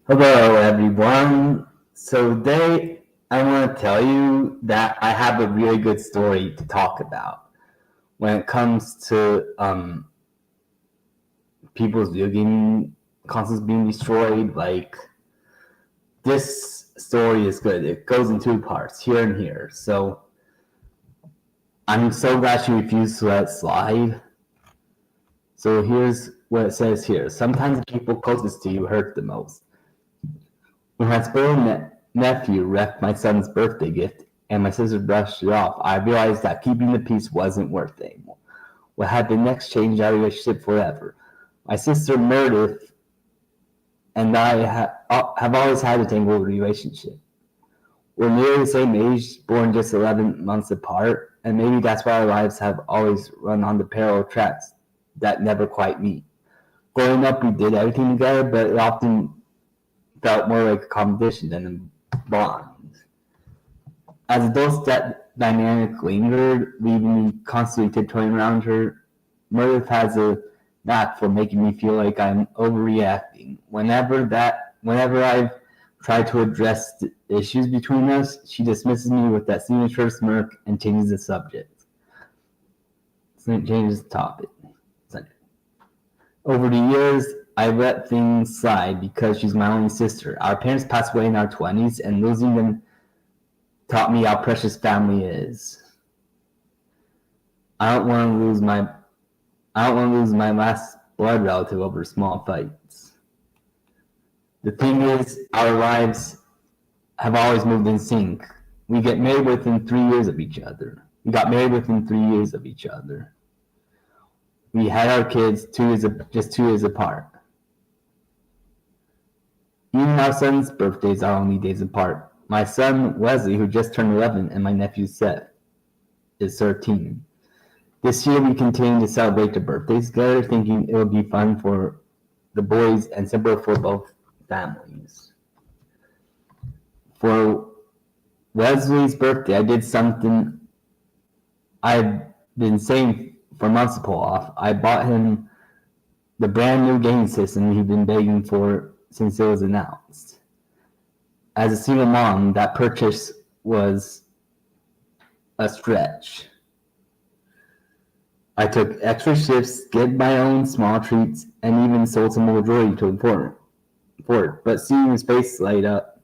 Hello, everyone. So today I want to tell you that I have a really good story to talk about when it comes to people's video game consoles being destroyed. Like this story is good. It goes in two parts, here and here. So I'm so glad she refused to let it slide. So here's what it says here. Sometimes the people closest to you hurt the most. When my spoiled nephew wrecked my son's birthday gift and my sister brushed it off, I realized that keeping the peace wasn't worth it anymore. What happened next changed our relationship forever. My sister Meredith and I have always had a tangled relationship. We're nearly the same age, born just 11 months apart, and maybe that's why our lives have always run on the parallel tracks that never quite meet. Growing up, we did everything together, but it often felt more like a competition than a bond. As adults, that dynamic lingered, leaving me constantly tiptoeing around her. Meredith has a knack for making me feel like I'm overreacting. Whenever I've tried to address the issues between us, she dismisses me with that signature smirk and changes the subject. Changes the topic. Over the years, I let things slide because she's my only sister. Our parents passed away in our 20s, and losing them taught me how precious family is. I don't want to lose my last blood relative over small fights. The thing is, our lives have always moved in sync. We get married within 3 years of each other. We got married within 3 years of each other. We had our kids just 2 years apart. Even our son's birthdays are only days apart. My son Wesley, who just turned 11, and my nephew Seth is 13. This year we continue to celebrate their birthdays together, thinking it will be fun for the boys and simpler for both families. For Wesley's birthday, I did something I've been saying for months to pull off. I bought him the brand new game system he'd been begging for since it was announced. As a single mom, that purchase was a stretch. I took extra shifts, get my own small treats, and even sold some more jewelry to afford it. But seeing his face light up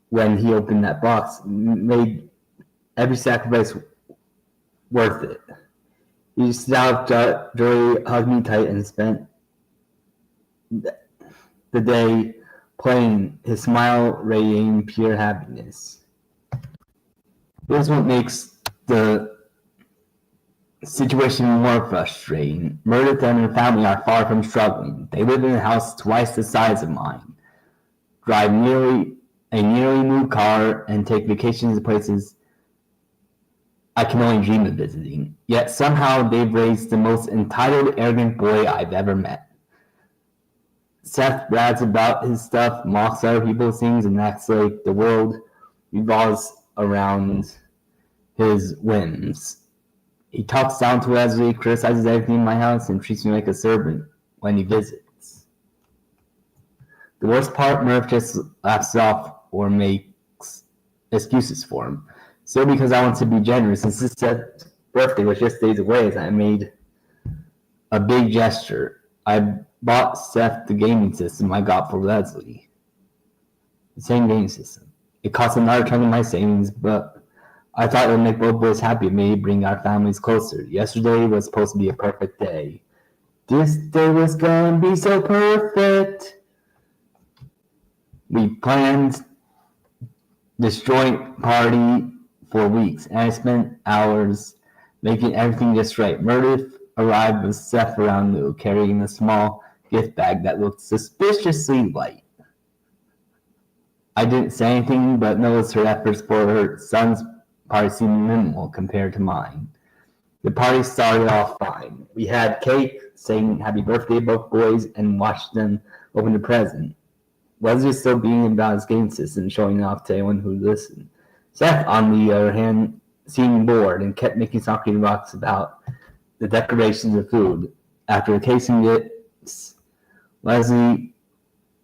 when he opened that box made every sacrifice worth it. He just out of joy, hugged me tight, and spent the day playing, his smile radiating pure happiness. Here's what makes the situation more frustrating. Meredith and her family are far from struggling. They live in a house twice the size of mine, drive a nearly new car, and take vacations to places I can only dream of visiting. Yet somehow they've raised the most entitled, arrogant boy I've ever met. Seth brags about his stuff, mocks other people's things, and acts like the world revolves around his whims. He talks down to Wesley, criticizes everything in my house, and treats me like a servant when he visits. The worst part, Murph just laughs off or makes excuses for him. Still, because I want to be generous, since his birthday was just days away, I made a big gesture. I bought Seth the gaming system I got for Leslie. The same gaming system. It cost another chunk of my savings, but I thought it would make both boys happy and maybe bring our families closer. Yesterday was supposed to be a perfect day. This day was gonna be so perfect. We planned this joint party for weeks, and I spent hours making everything just right. Meredith arrived with Seth around noon, carrying a small gift bag that looked suspiciously light. I didn't say anything, but noticed her efforts for her son's party seemed minimal compared to mine. The party started off fine. We had cake, saying happy birthday to both boys, and watched them open the present. Wesley was still being about his game system, showing off to anyone who listened. Seth, on the other hand, seemed bored and kept making soccer remarks about the decorations of food. After tasting it, Leslie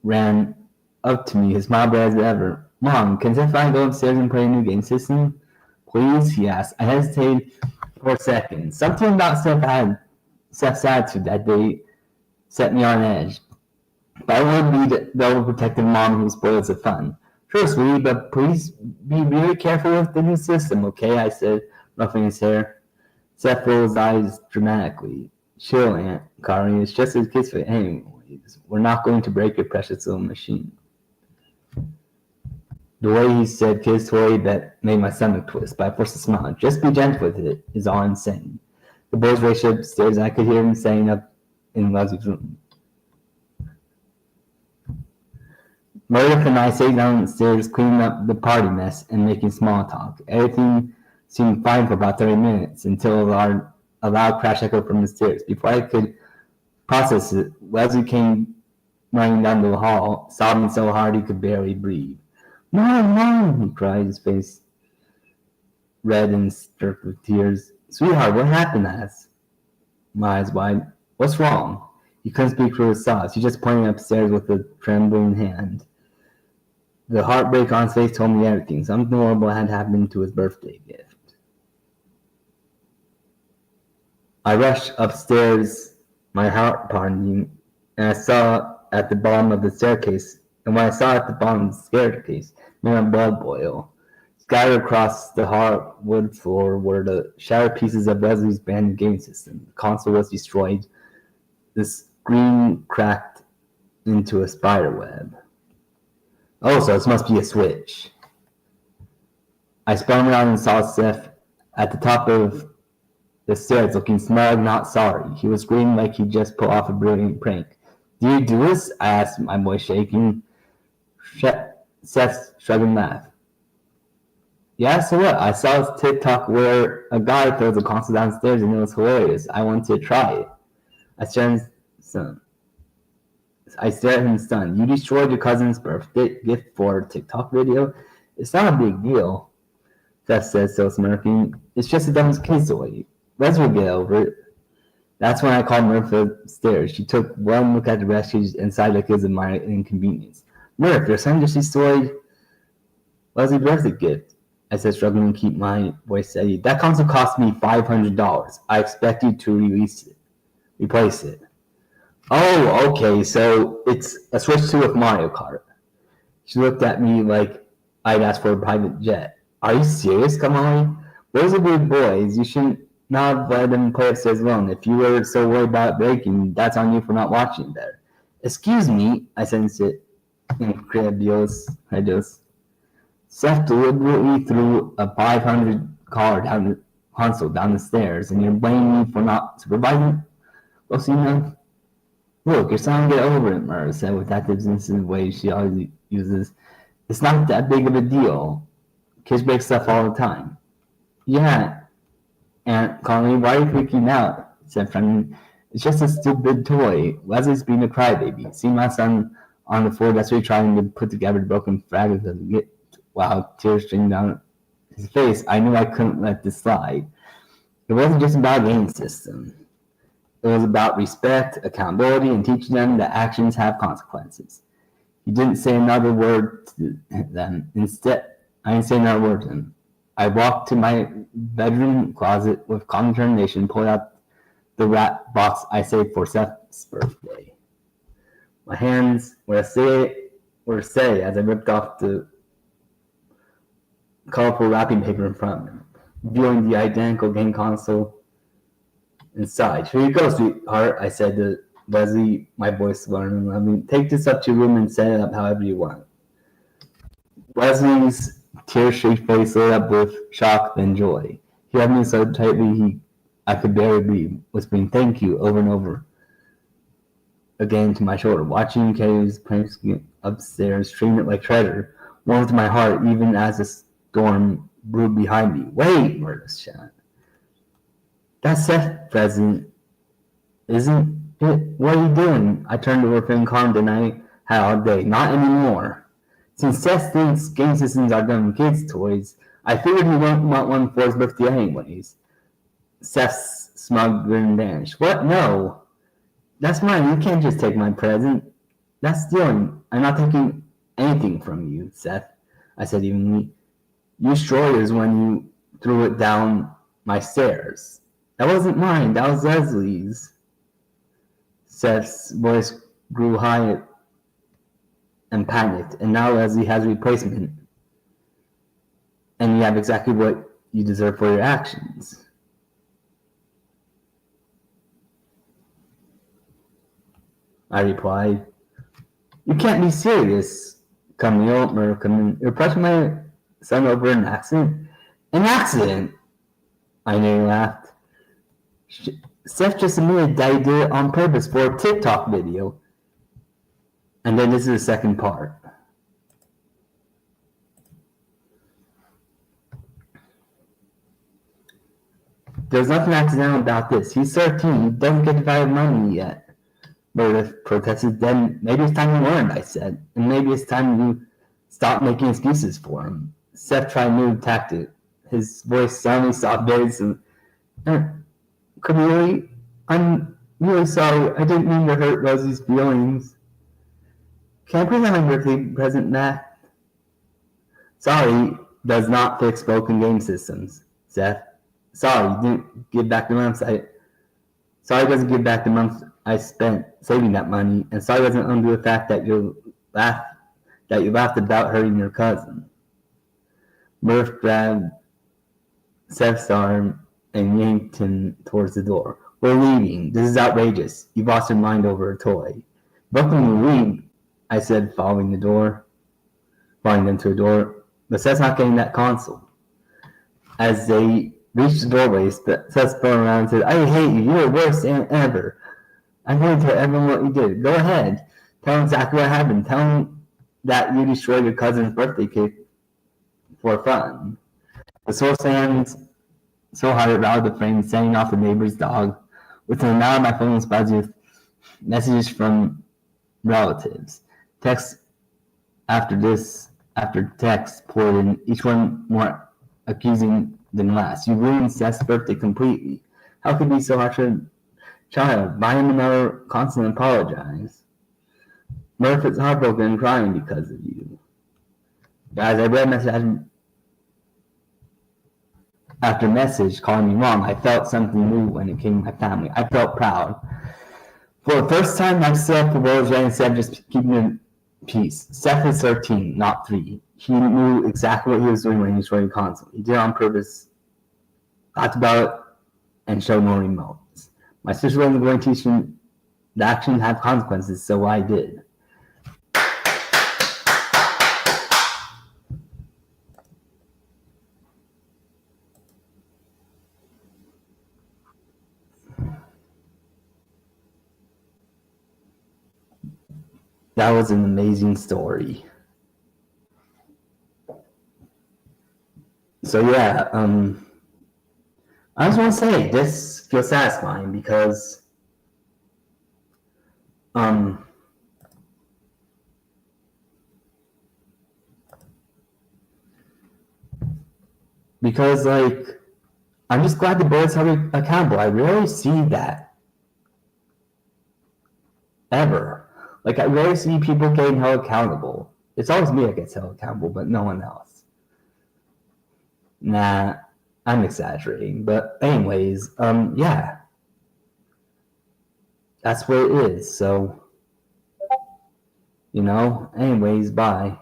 ran up to me, his smile bright as ever. Mom, can Seth and I go upstairs and play a new game system? Please, he asked. I hesitated for a second. Something about Seth's attitude that day set me on edge. But I want to be the overprotective mom who spoils the fun. Sure, sweetie, but please be really careful with the new system, okay? I said, ruffling his hair. Seth rolled his eyes dramatically. Chill, Aunt Carly. It's just a kid's fit anyways. We're not going to break your precious little machine. The way he said kid's toy that made my stomach twist, but I forced a smile. Just be gentle with it, is all I'm saying. The boys raced upstairs, and I could hear him saying up in Leslie's room. Meredith and I sat downstairs cleaning up the party mess and making small talk. Everything seemed fine for about 30 minutes until a loud crash echoed from the stairs. Before I could process it, Leslie came running down the hall, sobbing so hard he could barely breathe. Mom, Mom, he cried, his face red and streaked with tears. Sweetheart, what happened? I asked, my eyes wide. What's wrong? He couldn't speak through his sobs. He just pointed upstairs with a trembling hand. The heartbreak on his face told me everything. Something horrible had happened to his birthday gift. I rushed upstairs, my heart pounding, and I saw at the bottom of the staircase, and when I saw at the bottom of the staircase, made my blood boil. Scattered across the hardwood floor were the shattered pieces of Leslie's brand game system. The console was destroyed. The screen cracked into a spider web. Oh, so this must be a switch. I spun around and saw Seth at the top of the stairs, looking smug, not sorry. He was screaming like he'd just pulled off a brilliant prank. Do you do this? I asked, my voice shaking. Seth shrugged and laughed. Yeah, so what? I saw his TikTok where a guy throws a console downstairs and it was hilarious. I wanted to try it. I stared at him stunned. You destroyed your cousin's birthday gift for a TikTok video? It's not a big deal, Seth said, still smirking. It's just a dumb kid's toy. Leslie will get over it. That's when I called Murph upstairs. She took one look at the rescues and sighed like it was a minor inconvenience. Murph, your son just destroyed Leslie's birthday gift, I said, struggling to keep my voice steady. That console cost me $500. I expect you to replace it. Oh, okay, so it's a Switch 2 with Mario Kart. She looked at me like I'd asked for a private jet. Are you serious, Kamali? Those are big boys. You shouldn't not let them play upstairs alone. If you were so worried about breaking, that's on you for not watching there. Excuse me, I sensed it. Incredulous. Seth deliberately threw a $500 console down the stairs, and you're blaming me for not supervising? Rosina? Look, your son will get over it, Murph said with that dismissive way she always uses. It's not that big of a deal. Kids break stuff all the time. Yeah, Aunt Conley, why are you freaking out? Said Brendan. It's just a stupid toy. Leslie's being a crybaby. See my son on the floor desperately trying to put together the broken fragments of the gift while tears streamed down his face. I knew I couldn't let this slide. It wasn't just about a game system. It was about respect, accountability, and teaching them that actions have consequences. He didn't say another word to them. Instead, I didn't say another word to him. I walked to my bedroom closet with calm determination, pulled out the wrap box I saved for Seth's birthday. My hands were steady as I ripped off the colorful wrapping paper in front of him, viewing the identical game console inside. Here you go, sweetheart, I said to Leslie, my voice warm and loving. Take this up to your room and set it up however you want. Leslie's tear-streaked face lit up with shock then joy. He held me so tightly I could barely breathe, whispering thank you over and over again to my shoulder. Watching him carry his pranks upstairs, treating it like treasure, warmed my heart even as the storm brewed behind me. Wait, Murph shouted. That's Seth's present, isn't it? What are you doing? I turned to her feeling calm than I had all day. Not anymore. Since Seth thinks game systems are dumb kids' toys, I figured he won't want one for his birthday anyways. Seth's smug grin vanished. What? No. That's mine. You can't just take my present. That's stealing. I'm not taking anything from you, Seth, I said evenly. You destroyed yours when you threw it down my stairs. That wasn't mine, that was Leslie's. Seth's voice grew high and panicked, and now Leslie has a replacement. And you have exactly what you deserve for your actions. I replied. You can't be serious, Camille, You're pushing my son over an accident? An accident! I nearly laughed. Seth just admitted that he did it on purpose for a TikTok video. And then this is the second part. There's nothing accidental about this. He's 13. He doesn't get the value of money yet. Meredith protested. Then maybe it's time you learned, I said. And maybe it's time you stop making excuses for him. Seth tried a new tactic. His voice suddenly soft very Camille, I'm really sorry. I didn't mean to hurt Rosie's feelings. Can I bring my birthday present back? Sorry does not fix broken game systems, Seth. Sorry, you didn't give back the months Sorry doesn't give back the months I spent saving that money, and sorry doesn't undo the fact that you laughed about hurting your cousin. Murph grabbed Seth's arm and yanked him towards the door. We're leaving. This is outrageous. You've lost your mind over a toy. Welcome to leave, I said, following them to a door. But Seth's not getting that console. As they reached the doorway, Seth spun around and said, I hate you. You're the worst aunt ever. I'm going to tell everyone what you did. Go ahead. Tell them exactly what happened. Tell them that you destroyed your cousin's birthday cake for fun. The source hands so hard it routed the frame, sending off the neighbor's dog. Within an hour, my phone was buzzing with messages from relatives. Text after text poured in, each one more accusing than last. You ruined Seth's birthday completely. How could you be so harsh on a child? Buy him another constant and apologize. Murph is heartbroken and crying because of you. Guys, I read message after message calling me wrong. I felt something new when it came to my family. I felt proud. For the first time, I stood up for Rose Ray instead of just keeping in peace. Seth is 13, not 3. He knew exactly what he was doing when he was running console. He did it on purpose, talked about it, and showed no remotes. My sister wasn't going to teach him the action have consequences, so I did. That was an amazing story. So yeah, I just want to say this feels satisfying because like I'm just glad the boys are accountable. I rarely see that ever. Like I rarely see people getting held accountable. It's always me that gets held accountable, but no one else. Nah, I'm exaggerating. But anyways, yeah. That's what it is. So, anyways, bye.